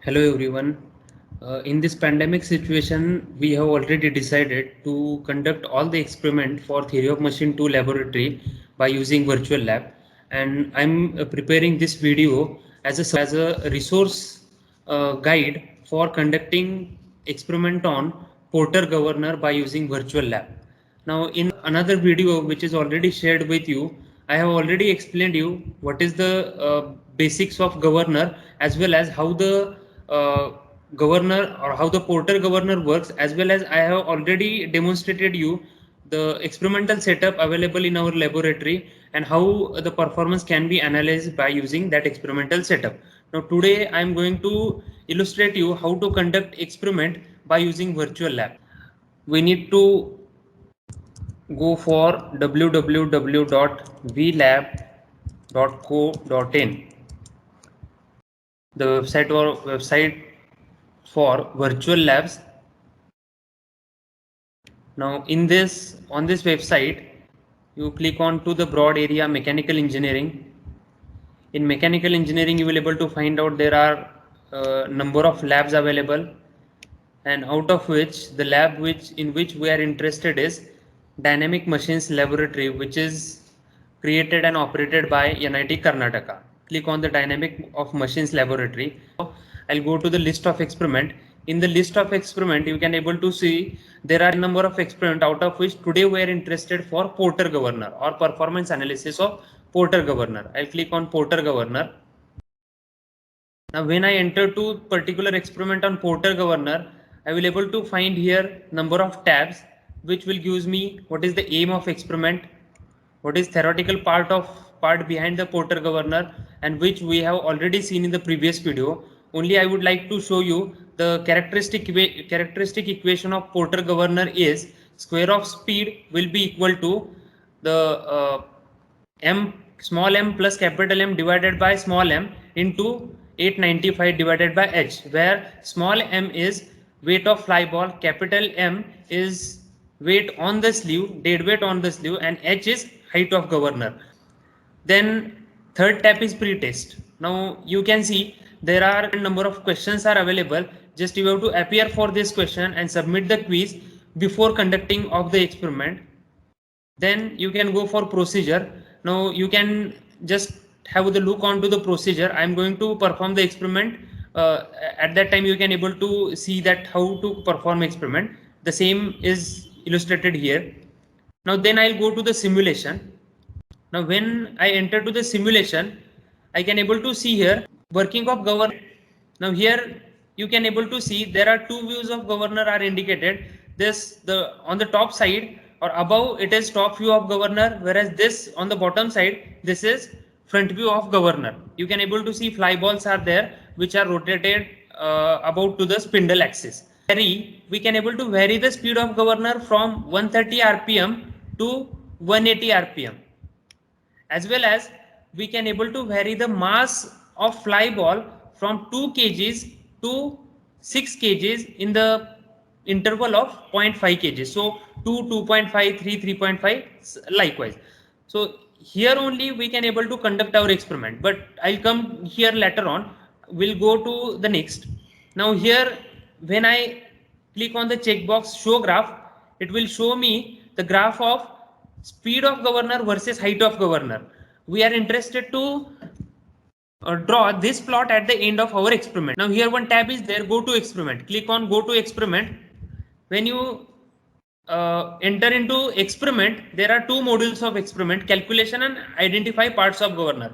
Hello everyone. In this pandemic situation, we have already decided to conduct all the experiment for theory of machine 2 laboratory by using virtual lab. And I'm preparing this video as a resource guide for conducting experiment on Porter governor by using virtual lab. Now, in another video which is already shared with you, I have already explained you what is the basics of governor as well as how the uh, governor or how the Porter governor works, as well as I have already demonstrated you the experimental setup available in our laboratory and how the performance can be analyzed by using that experimental setup. Now today I am going to illustrate you how to conduct experiment by using virtual lab. We need to go for www.vlab.co.in, the website for virtual labs. Now in this on this website, you click on to the broad area mechanical engineering. In mechanical engineering, you will able to find out there are number of labs available, and out of which the lab which we are interested is Dynamic Machines Laboratory, which is created and operated by NIT Karnataka. Click on the Dynamic of Machines Laboratory. I'll go to the list of experiment. In the list of experiment, you can able to see there are a number of experiment, out of which today we are interested for Porter governor or performance analysis of Porter governor. I'll click on Porter governor. Now when I enter to particular experiment on Porter governor, I will able to find here number of tabs which will gives me what is the aim of experiment, what is theoretical part behind the Porter governor, and which we have already seen in the previous video. Only I would like to show you the characteristic equation of Porter governor is square of speed will be equal to the m small m plus capital M divided by small m into 895 divided by h, where small m is weight of fly ball, capital M is weight on the sleeve, dead weight on the sleeve, and h is height of governor. Then third tab is pre-test. Now you can see there are a number of questions are available. Just you have to appear for this question and submit the quiz before conducting of the experiment. Then you can go for procedure. Now you can just have the look onto the procedure. I'm going to perform the experiment. At that time you can able to see that how to perform experiment. The same is illustrated here. Now then I'll go to the simulation. Now when I enter to the simulation, I can able to see here working of governor. Now here you can able to see there are two views of governor are indicated. This the on the top side or above it is top view of governor, whereas this on the bottom side this is front view of governor. You can able to see fly balls are there which are rotated about to the spindle axis. We can able to vary the speed of governor from 130 rpm to 180 rpm, as well as we can able to vary the mass of fly ball from 2 kgs to 6 kgs in the interval of 0.5 kgs. So 2, 2.5, 3, 3.5 likewise. So here only we can able to conduct our experiment, but I'll come here later on. We'll go to the next. Now here when I click on the checkbox show graph, it will show me the graph of speed of governor versus height of governor. We are interested to draw this plot at the end of our experiment. Now here one tab is there, go to experiment. Click on go to experiment. When you enter into experiment, there are two modules of experiment, calculation and identify parts of governor.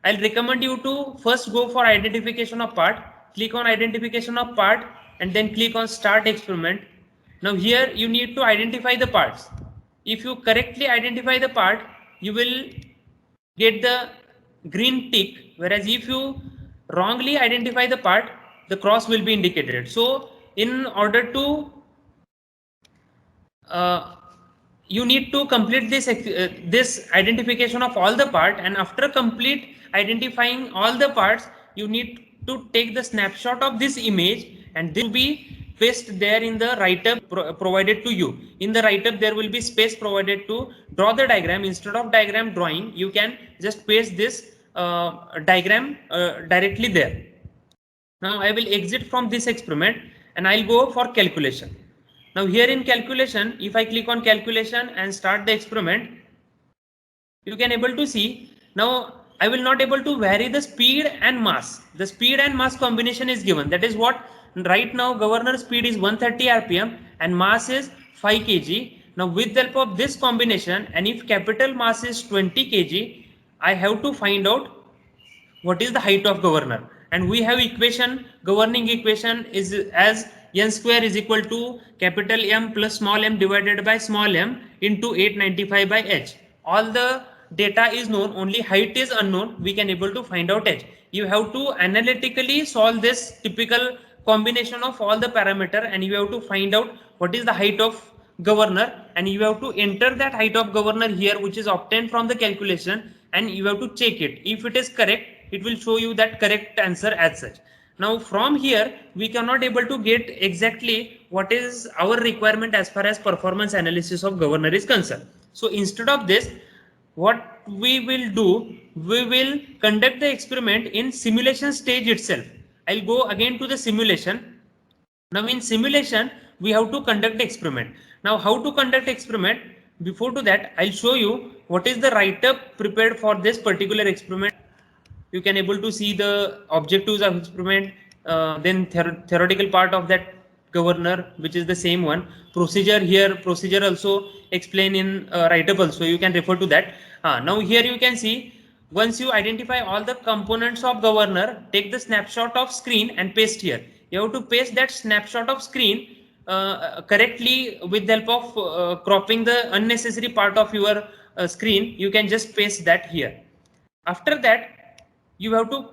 I'll recommend you to first go for identification of part. Click on identification of part and then click on start experiment. Now here you need to identify the parts. If you correctly identify the part, you will get the green tick, whereas if you wrongly identify the part, the cross will be indicated. So in order to you need to complete this identification of all the part, and after complete identifying all the parts, you need to take the snapshot of this image, and this will be pasted there in the write-up provided to you. In the write-up there will be space provided to draw the diagram. Instead of diagram drawing, you can just paste this diagram directly there. Now I will exit from this experiment and I'll go for calculation. Now here in calculation, if I click on calculation and start the experiment, you can able to see now I will not able to vary the speed and mass. The speed and mass combination is given. That is what right now governor speed is 130 rpm and mass is 5 kg. Now with the help of this combination, and if capital mass is 20 kg, I have to find out what is the height of governor, and we have equation, governing equation is as n square is equal to capital M plus small m divided by small m into 895 by h. All the data is known, only height is unknown. We can able to find out h. You have to analytically solve this typical combination of all the parameter, and you have to find out what is the height of governor, and you have to enter that height of governor here, which is obtained from the calculation, and you have to check it. If it is correct, it will show you that correct answer as such. Now from here we cannot able to get exactly what is our requirement as far as performance analysis of governor is concerned. So instead of this, what we will do, we will conduct the experiment in simulation stage itself. I'll go again to the simulation. Now in simulation we have to conduct the experiment. Now how to conduct experiment? Before to that, I'll show you what is the write-up prepared for this particular experiment. You can able to see the objectives of experiment, then theoretical part of that governor, which is the same one. Procedure here, procedure also explain in write-up also. You can refer to that. Now here you can see, once you identify all the components of governor, take the snapshot of screen and paste here. You have to paste that snapshot of screen correctly with the help of cropping the unnecessary part of your screen. You can just paste that here. After that, you have to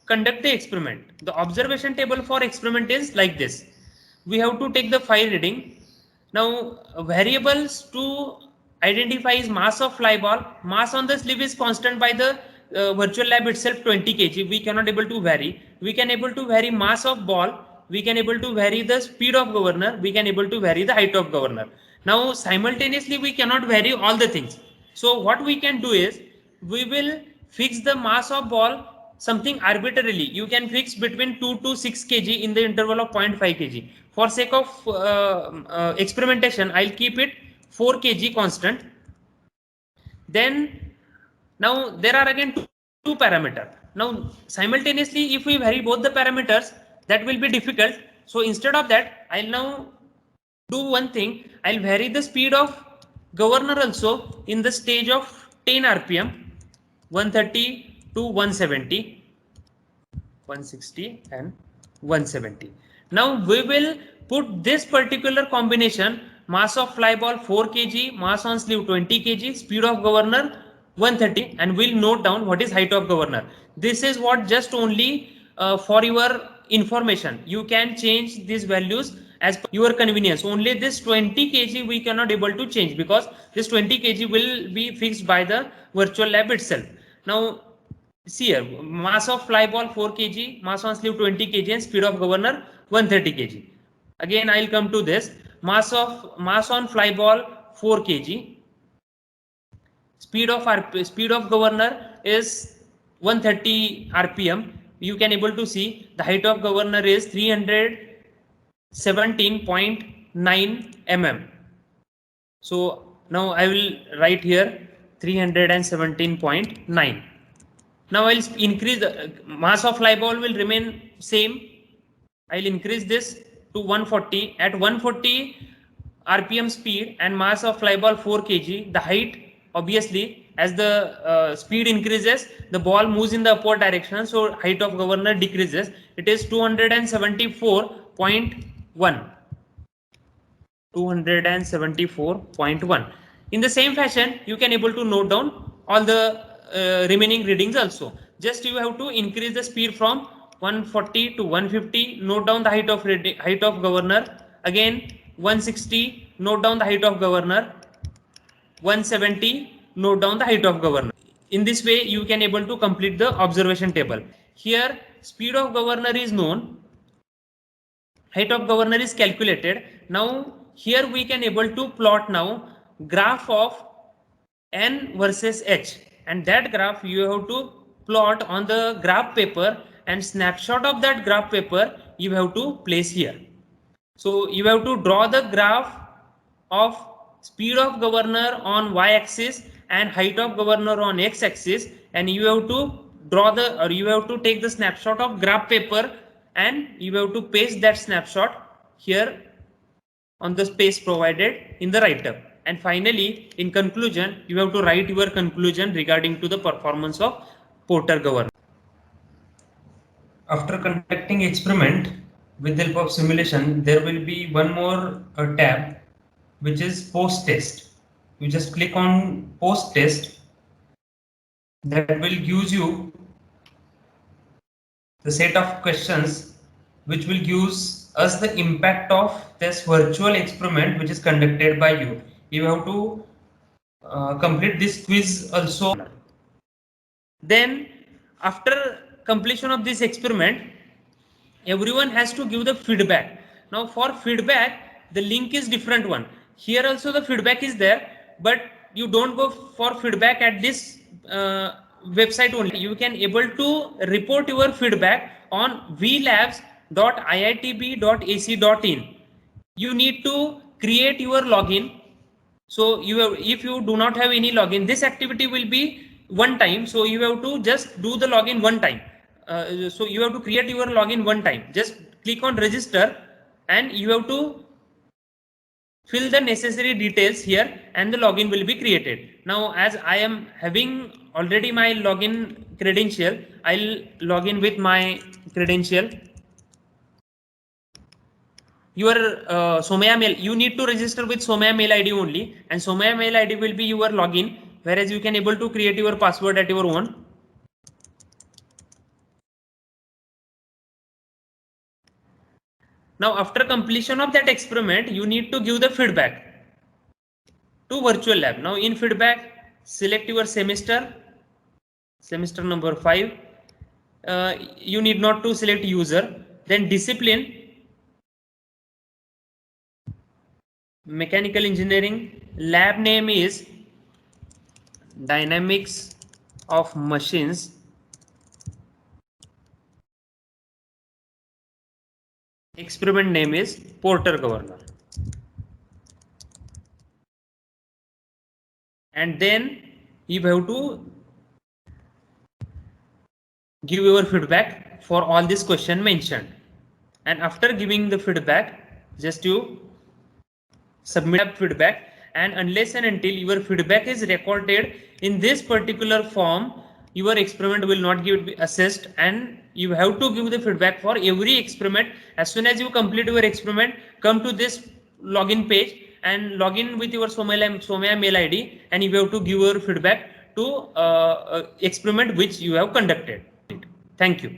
conduct the experiment. The observation table for experiment is like this. We have to take the file reading. Now variables to identify is mass of fly ball. Mass on the sleeve is constant by the virtual lab itself, 20 kg. We cannot able to vary. We can able to vary mass of ball. We can able to vary the speed of governor. We can able to vary the height of governor. Now simultaneously we cannot vary all the things. So what we can do is, we will fix the mass of ball something arbitrarily. You can fix between 2 to 6 kg in the interval of 0.5 kg. For sake of experimentation, I'll keep it 4 kg constant. Then now there are again two parameters. Now simultaneously if we vary both the parameters, that will be difficult. So instead of that, I'll now do one thing. I'll vary the speed of governor also in the stage of 10 rpm, 130 to 170, 160 and 170. Now we will put this particular combination, mass of fly ball 4 kg, mass on sleeve 20 kg, speed of governor 130, and we'll note down what is height of governor. This is what just only for your information. You can change these values as per your convenience. Only this 20 kg we cannot able to change, because this 20 kg will be fixed by the virtual lab itself. Now see here, mass of fly ball 4 kg, mass on sleeve 20 kg, and speed of governor 130 kg. Again I'll come to this. Mass on fly ball 4 kg, speed of governor is 130 rpm. You can able to see the height of governor is 317.9 mm. So now I will write here 317.9. Now I'll increase the mass of fly ball will remain same. I'll increase this to 140. At 140 rpm speed and mass of fly ball 4 kg, the height, obviously as the speed increases, the ball moves in the upward direction, so height of governor decreases. It is 274.1. 274.1. In the same fashion, you can able to note down all the remaining readings also. Just you have to increase the speed from 140 to 150. Note down the height of governor. Again 160. Note down the height of governor. 170. Note down the height of governor. In this way, you can able to complete the observation table. Here, speed of governor is known. Height of governor is calculated. Now here we can able to plot now graph of n versus h, and that graph you have to plot on the graph paper, and snapshot of that graph paper you have to place here. So you have to draw the graph of speed of governor on y-axis and height of governor on x-axis, and you have to draw the, or you have to take the snapshot of graph paper, and you have to paste that snapshot here on the space provided in the write-up. And finally, in conclusion, you have to write your conclusion regarding to the performance of Porter governor. After conducting experiment with the help of simulation, there will be one more tab, which is post test. You just click on post test. That will use you the set of questions which will give us the impact of this virtual experiment which is conducted by you. You have to complete this quiz also. Then after completion of this experiment, everyone has to give the feedback. Now for feedback, the link is different one. Here also the feedback is there, but you don't go for feedback at this website only. You can able to report your feedback on vlabs.iitb.ac.in. You need to create your login. So you have, if you do not have any login, this activity will be one time. So you have to just do the login one time. So you have to create your login one time. Just click on register, and you have to fill the necessary details here, and the login will be created. Now as I am having already my login credential, I'll log in with my credential. Your Somaya mail, you need to register with Somaya mail ID only, and Somaya mail ID will be your login, whereas you can able to create your password at your own. Now after completion of that experiment, you need to give the feedback to virtual lab. Now in feedback, select your semester number 5. You need not to select user. Then discipline, mechanical engineering. Lab name is dynamics of machines. Experiment name is Porter governor. And then you have to give your feedback for all this question mentioned. And after giving the feedback, just you submit feedback, and unless and until your feedback is recorded in this particular form, your experiment will not be assessed, and you have to give the feedback for every experiment. As soon as you complete your experiment, come to this login page and log in with your Somaya mail ID, and you have to give your feedback to experiment which you have conducted. Thank you.